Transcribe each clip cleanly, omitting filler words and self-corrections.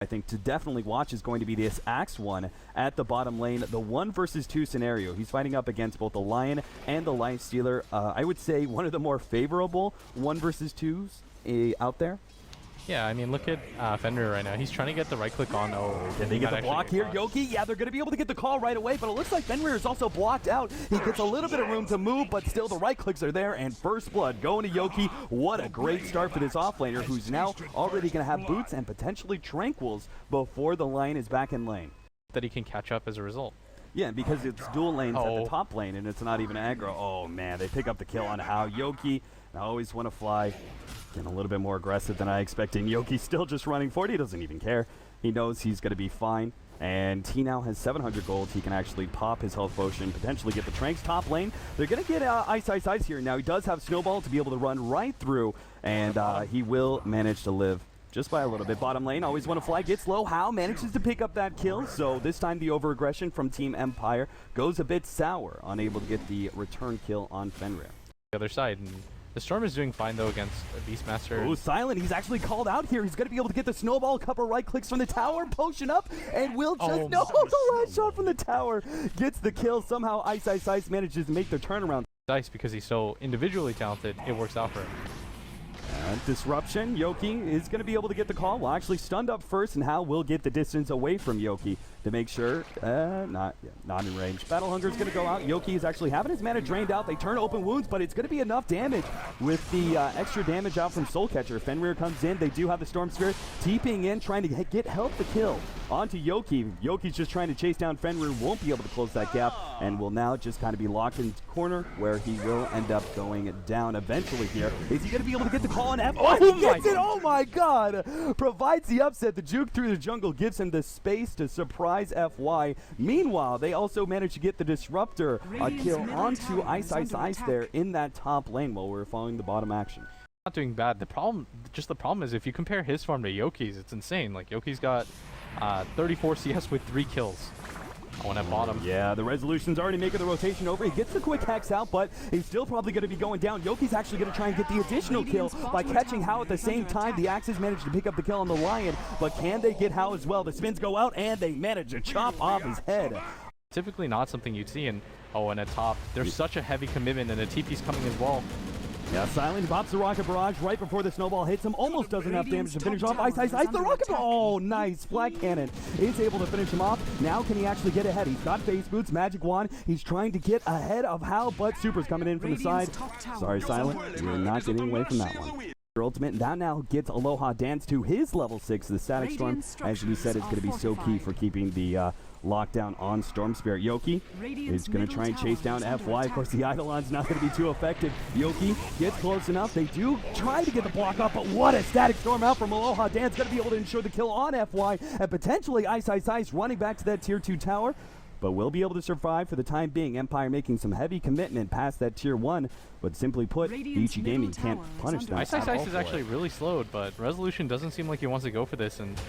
I think to definitely watch is going to be this Axe one at the bottom lane, the 1 versus 2 scenario. He's fighting up against both the Lion and the Lion Stealer. I would say one of the more favorable 1 versus 2s out there. Yeah, I mean, look at Fenrir right now. He's trying to get the right click on. Oh, did they get the block here? Yoki, yeah, they're going to be able to get the call right away, but it looks like Fenrir is also blocked out. He gets a little bit of room to move, but still the right clicks are there, and first blood going to Yoki. What a great start for this offlaner, who's now already going to have boots and potentially tranquils before the Lion is back in lane. That he can catch up as a result. Yeah, because it's dual lanes at the top lane, and it's not even aggro. Oh, man, they pick up the kill on How. Yoki, I always want to fly. Getting a little bit more aggressive than I expected. Yoki's still just running forward. He doesn't even care. He knows he's going to be fine. And he now has 700 gold. He can actually pop his health potion, potentially get the Tranks top lane. They're going to get Ice Ice Ice here. Now, he does have Snowball to be able to run right through, and he will manage to live just by a little bit. Bottom lane, always want to fly, gets low. How manages to pick up that kill. So this time the over-aggression from Team Empire goes a bit sour, unable to get the return kill on Fenrir. The other side, and the Storm is doing fine though against Beastmaster. Oh, Silent, he's actually called out here. He's going to be able to get the Snowball, a couple right clicks from the tower, potion up, and will just, the last shot from the tower gets the kill. Somehow Ice Ice Ice manages to make the turnaround. Dice, because he's so individually talented, it works out for him. Disruption, Yoki is going to be able to get the call. Well, actually stunned up first, and Hal will get the distance away from Yoki to make sure, not in range. Battle Hunger is going to go out. Yoki is actually having his mana drained out. They turn open wounds, but it's going to be enough damage with the extra damage out from Soul Catcher. Fenrir comes in. They do have the Storm Spirit TPing in, trying to help the kill onto Yoki. Yoki's just trying to chase down Fenrir, won't be able to close that gap, and will now just kind of be locked in corner where he will end up going down eventually here. Is he going to be able to get the call on F? He gets it! Oh my god! Provides the upset. The juke through the jungle gives him the space to surprise FY. Meanwhile, they also manage to get the Disruptor, a kill onto Ice Ice Ice there in that top lane while we're following the bottom action. Not doing bad. The problem is if you compare his farm to Yoki's, it's insane. Like Yoki's got 34 CS with 3 kills. One at bottom. Yeah, the Resolution's already making the rotation over. He gets the quick hex out, but he's still probably going to be going down. Yoki's actually going to try and get the additional kill by catching How at the same time. The Axes managed to pick up the kill on the Lion, but can they get How as well? The spins go out, and they manage to chop off his head. Typically not something you'd see in, and at top, there's such a heavy commitment, and the TP's coming as well. Yeah, Silent pops the Rocket Barrage right before the Snowball hits him. Almost does enough damage to finish off Ice Ice Ice. The Rocket Barrage, oh, nice. Flat Cannon is able to finish him off. Now can he actually get ahead? He's got Face Boots, Magic Wand. He's trying to get ahead of Hal, but Super's coming in from the side. Sorry, Silent. You're not getting away from that one. Ultimate, and that now gets Aloha Dance to his level 6. The Static Storm, as we said, is going to be so key for keeping the lockdown on Storm Spirit. Yoki is going to try and chase down FY. Of course, the Eidolon's not going to be too effective. Yoki gets close enough. They do try to get the block up, but what a Static Storm out from Aloha Dance. Going to be able to ensure the kill on FY, and potentially Ice Ice Ice running back to that tier 2 tower. But will be able to survive for the time being. Empire making some heavy commitment past that tier 1, but simply put, Vici Gaming can't punish them. Ice Ice Ice is actually really slowed, but Resolution doesn't seem like he wants to go for this, and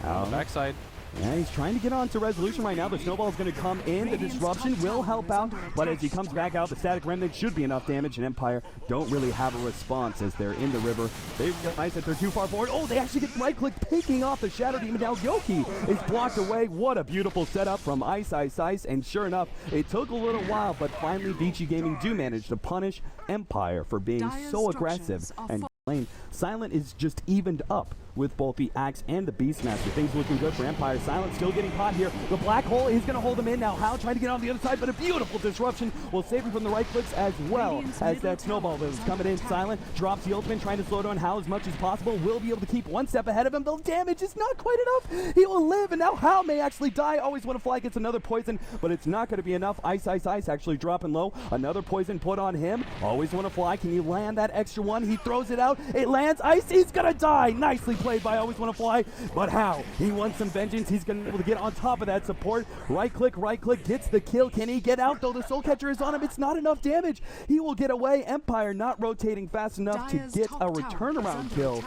on the backside. Yeah, he's trying to get onto Resolution right now. The Snowball is going to come in. The Disruption will help out, but as he comes back out, the Static Remnant should be enough damage, and Empire don't really have a response as they're in the river. They've realized that they're too far forward. Oh, they actually get right-click picking off the Shadow Demon. Now Yoki is blocked away. What a beautiful setup from Ice Ice Ice, and sure enough, it took a little while, but finally Vici Gaming do manage to punish Empire for being so aggressive and lane. Silent is just evened up with both the Axe and the Beastmaster. Things looking good for Empire. Silent still getting caught here. The Black Hole is going to hold him in now. How trying to get on the other side, but a beautiful Disruption will save him from the right clicks as well as that Snowball that was coming in. Silent drops the ultimate, trying to slow down Hal as much as possible. Will be able to keep one step ahead of him. The damage is not quite enough. He will live, and now Hal may actually die. Always want to fly, gets another poison, but it's not going to be enough. Ice Ice Ice actually dropping low. Another poison put on him. Always want to fly. Can you land that extra one? He throws it out. It lands. Ice, he's going to die. Nicely played by Always Want to Fly, but how? He wants some vengeance. He's going to be able to get on top of that support. Right click, gets the kill. Can he get out, though? The Soul Catcher is on him. It's not enough damage. He will get away. Empire not rotating fast enough to get a return around kill.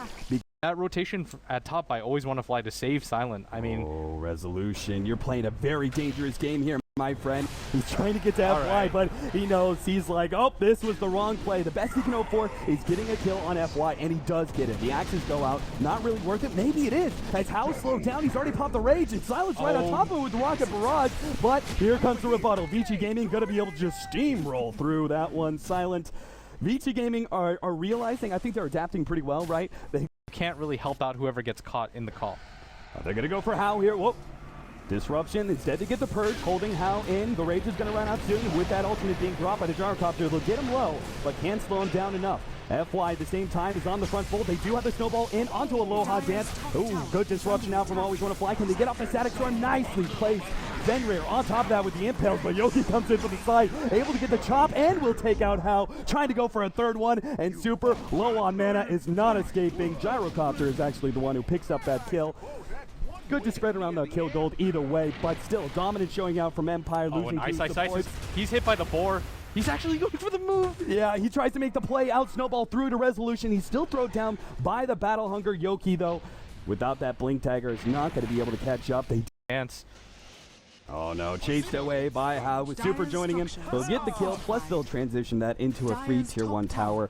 That rotation at top, I always want to fly to save Silent. I mean, Resolution. You're playing a very dangerous game here. my friend. He's trying to get to FY, right. but he knows, he's like, oh, this was the wrong play. The best he can hope for is getting a kill on FY, and he does get it. The axes go out. Not really worth it. Maybe it is. As Howe slowed down, he's already popped the rage, and Silence right on top of it with the rocket barrage. But here comes the rebuttal. Vici Gaming going to be able to just steamroll through that one. Silent. Vici Gaming are realizing, I think they're adapting pretty well, right? They can't really help out whoever gets caught in the call. they're going to go for Howe here. Whoa. Disruption, instead to get the purge, holding Howe in. The rage is going to run out soon with that ultimate being dropped by the gyrocopter. They'll get him low, but can't slow him down enough. FY at the same time is on the front fold. They do have the snowball in onto Aloha Dance. Ooh, good disruption now from Always Wanna Fly. Can they get off the static storm? Nicely placed. Fenrir on top of that with the impales, but Yoki comes in from the side, able to get the chop and will take out Howe. Trying to go for a third one, and Super low on mana is not escaping. Gyrocopter is actually the one who picks up that kill. Good to spread around the kill gold either way, but still dominant showing out from Empire. Losing Ice. He's hit by the boar. He's actually going for the move. Yeah, he tries to make the play out, snowball through to resolution. He's still thrown down by the battle hunger Yoki though. Without that blink tagger, is not going to be able to catch up. They dance. Oh no, chased away by Howe with Super joining him. They'll get the kill, plus they'll transition that into a free tier 1 tower.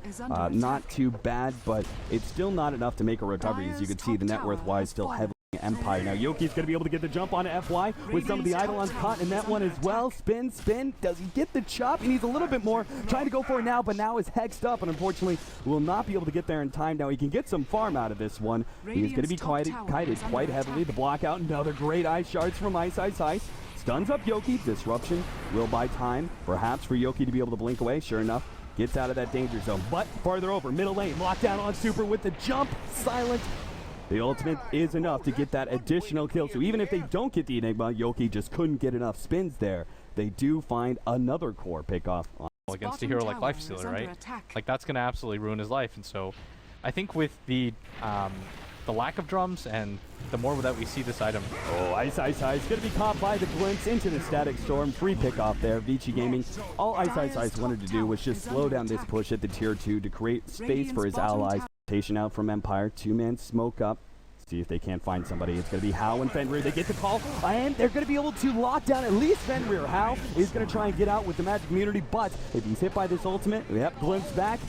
Not too bad, but it's still not enough to make a recovery. As you can see, the net worth wise still heavily Empire. Now Yoki's going to be able to get the jump on FY with some of the Eidolons caught in that one as well. Spin. Does he get the chop? He needs a little bit more. Trying to go for it now, but now is hexed up and unfortunately will not be able to get there in time. Now he can get some farm out of this one. He is going to be kited quite heavily. The block out. Another great ice shards from Ice. Stuns up Yoki. Disruption will buy time, perhaps for Yoki to be able to blink away. Sure enough, gets out of that danger zone. But farther over, middle lane, lockdown on Super with the jump. Silent. The ultimate is enough to get that additional kill. So even if they don't get the Enigma, Yoki just couldn't get enough spins there. They do find another core pick off on against a hero like Lifestealer, right? Like that's going to absolutely ruin his life. And so I think with the lack of drums and the more that we see this item. Oh, Ice. Going to be caught by the glimpse into the static storm. Free pick off there. Vici Gaming. All Ice wanted to do was just slow down this push at the tier 2 to create space for his allies. Rotation out from Empire. 2-man smoke up. See if they can't find somebody. It's going to be Howe and Fenrir. They get the call, and they're going to be able to lock down at least Fenrir. Howe is going to try and get out with the magic immunity, but if he's hit by this ultimate, yep, glimpse back.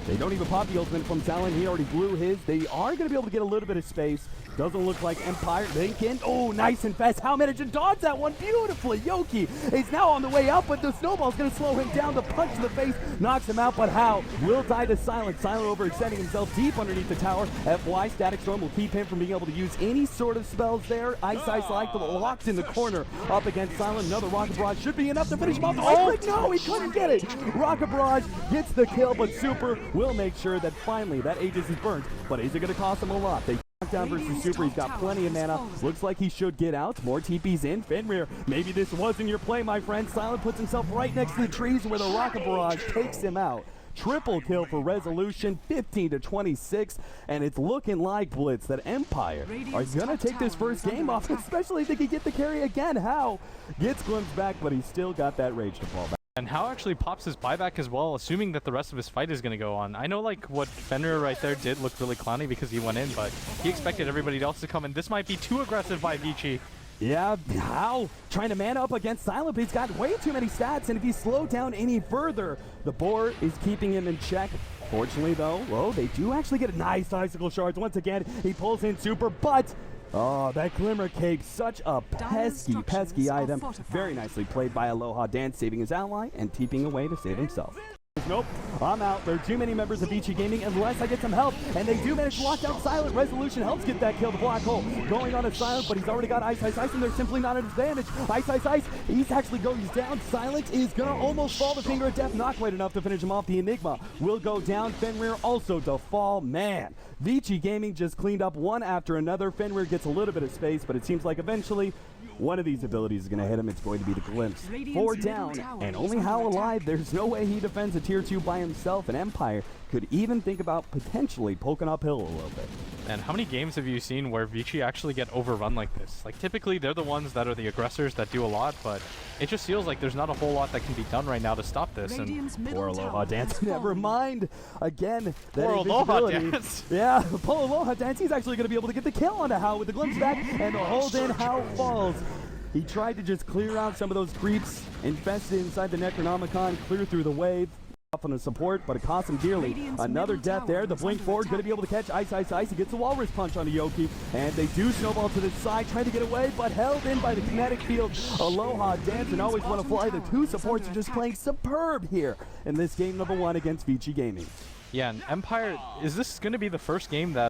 They don't even pop the ultimate from Talon. He already blew his. They are going to be able to get a little bit of space. Doesn't look like Empire. Lincoln. Oh, nice and fast. Howe managed to dodge that one beautifully. Yoki is now on the way out, but the snowball's going to slow him down. The punch to the face knocks him out, but Howe will die to Silent. Silent overextending himself deep underneath the tower. FY Static Storm will keep him from being able to use any sort of spells there. Ice like locked in the corner up against Silent. Another Rocket Barrage should be enough to finish him off. Oh, no, he couldn't get it. Rocket Barrage gets the kill, but Super will make sure that finally that Aegis is burnt. But is it going to cost him a lot? They down versus Super. He's got plenty of mana. Looks like he should get out. More TP's in. Fenrir, maybe this wasn't your play, my friend. Silent puts himself right next to the trees where the Rocket Barrage takes him out. Triple kill for Resolution, 15-26, and it's looking like, Blitz, that Empire are going to take this first game off, especially if they can get the carry again. Howe gets glimpsed back, but he's still got that rage to fall back. And Howe actually pops his buyback as well, assuming that the rest of his fight is going to go on. I know like what Fenrir right there did look really clowny because he went in, but he expected everybody else to come in. This might be too aggressive by Vici. Yeah, Howe trying to man up against Silent, but he's got way too many stats, and if he slowed down any further, the boar is keeping him in check. Fortunately, though, whoa, they do actually get a nice icicle shards. Once again, he pulls in Super, but oh, that Glimmer Cake, such a pesky item. Very nicely played by Aloha Dance, saving his ally and TPing away to save himself. Nope, I'm out. There are too many members of Vici Gaming unless I get some help. And they do manage to lock down Silent. Resolution helps get that kill. The black hole going on to Silent, but he's already got Ice, and they're simply not at his advantage. Ice. He's actually goes down. Silent is going to almost fall the finger of death. Not quite enough to finish him off. The Enigma will go down. Fenrir also to fall. Man, Vici Gaming just cleaned up one after another. Fenrir gets a little bit of space, but it seems like eventually one of these abilities is going to hit him. It's going to be the glimpse. 4 down, and only Howe alive. There's no way he defends a tier 2 by himself, and Empire could even think about potentially poking uphill a little bit. And how many games have you seen where Vici actually get overrun like this? Like typically they're the ones that are the aggressors that do a lot, but it just feels like there's not a whole lot that can be done right now to stop this. And poor Aloha Dance, never mind. Again, poor Aloha Dance. Yeah, poor Aloha Dance. He's actually going to be able to get the kill onto Howe with the glimpse back, and the hold in. Howe falls. He tried to just clear out some of those creeps infested inside the Necronomicon, clear through the wave. Off on the support, but it cost him dearly. Another death there. The blink forward, going to be able to catch Ice, Ice, Ice. He gets the Walrus Punch on Yoki, and they do snowball to the side, trying to get away, but held in by the kinetic field. Aloha Dance and Always Want to Fly. The two supports are just playing superb here in this game number 1 against Vici Gaming. Yeah, and Empire, is this going to be the first game that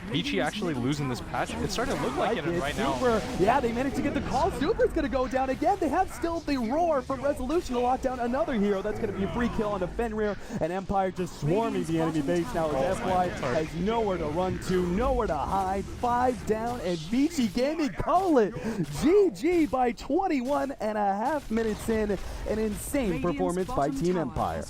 Vici actually losing this patch? It's starting to look like it right now. Yeah, they managed to get the call. Super's going to go down again. They have still the Roar from Resolution to lock down another hero. That's going to be a free kill on the Fenrir, and Empire just swarming the enemy base now as FY has nowhere to run to, nowhere to hide. 5 down, and Vici Gaming call it GG by 21.5 minutes in. An insane performance by Team Empire.